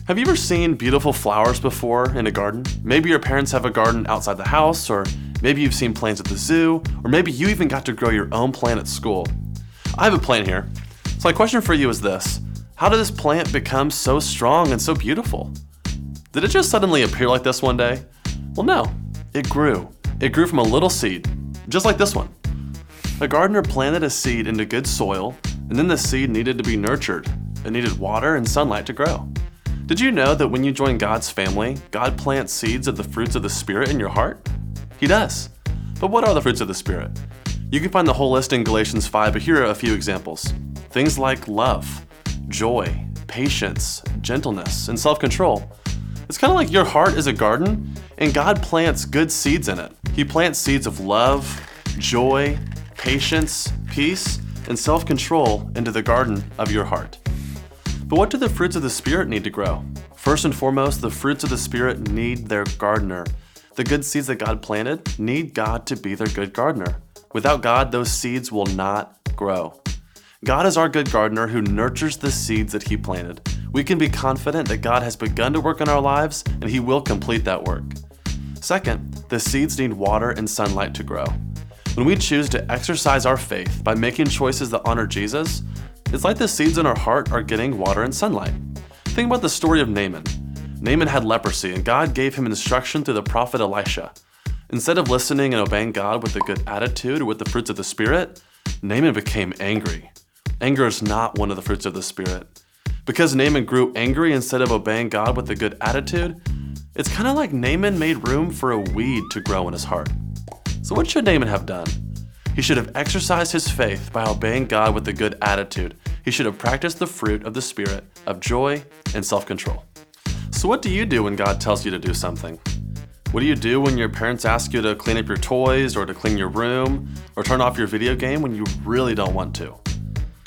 Have you ever seen beautiful flowers before in a garden? Maybe your parents have a garden outside the house, or maybe you've seen plants at the zoo, or maybe you even got to grow your own plant at school. I have a plant here. So my question for you is this: how did this plant become so strong and so beautiful? Did it just suddenly appear like this one day? Well, no. It grew. It grew from a little seed, just like this one. A gardener planted a seed into good soil, and then the seed needed to be nurtured. It needed water and sunlight to grow. Did you know that when you join God's family, God plants seeds of the fruits of the Spirit in your heart? He does. But what are the fruits of the Spirit? You can find the whole list in Galatians 5, but here are a few examples. Things like love, joy, patience, gentleness, and self-control. It's kind of like your heart is a garden, and God plants good seeds in it. He plants seeds of love, joy, patience, peace, and self-control into the garden of your heart. But what do the fruits of the Spirit need to grow? First and foremost, the fruits of the Spirit need their gardener. The good seeds that God planted need God to be their good gardener. Without God, those seeds will not grow. God is our good gardener who nurtures the seeds that He planted. We can be confident that God has begun to work in our lives, and He will complete that work. Second, the seeds need water and sunlight to grow. When we choose to exercise our faith by making choices that honor Jesus, it's like the seeds in our heart are getting water and sunlight. Think about the story of NAAMAN. NAAMAN had leprosy, and God gave him instruction through the prophet Elisha. Instead of listening and obeying God with a good attitude or with the fruits of the Spirit, NAAMAN became angry. Anger is not one of the fruits of the Spirit. Because NAAMAN grew angry instead of obeying God with a good attitude, it's kind of like NAAMAN made room for a weed to grow in his heart. So what should NAAMAN have done? He should have exercised his faith by obeying God with a good attitude. He should have practiced the fruit of the Spirit of joy and self-control. So what do you do when God tells you to do something? What do you do when your parents ask you to clean up your toys or to clean your room or turn off your video game when you really don't want to?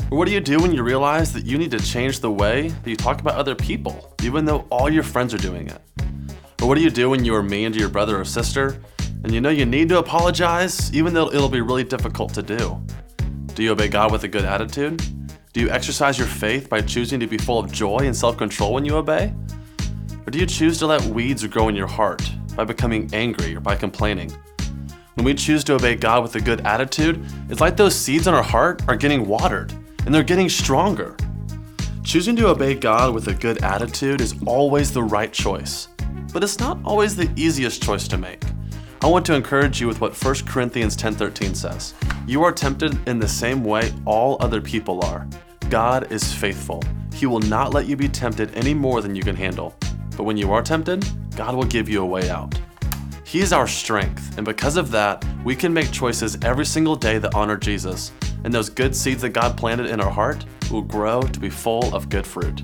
Or what do you do when you realize that you need to change the way that you talk about other people, even though all your friends are doing it? Or what do you do when you are mean to your brother or sister and you know you need to apologize, even though it'll be really difficult to do? Do you obey God with a good attitude? Do you exercise your faith by choosing to be full of joy and self-control when you obey? Or do you choose to let weeds grow in your heart by becoming angry or by complaining? When we choose to obey God with a good attitude, it's like those seeds in our heart are getting watered and they're getting stronger. Choosing to obey God with a good attitude is always the right choice, but it's not always the easiest choice to make. I want to encourage you with what 1 Corinthians 10:13 says. You are tempted in the same way all other people are. God is faithful. He will not let you be tempted any more than you can handle. But when you are tempted, God will give you a way out. He is our strength, and because of that, we can make choices every single day that honor Jesus, and those good seeds that God planted in our heart will grow to be full of good fruit.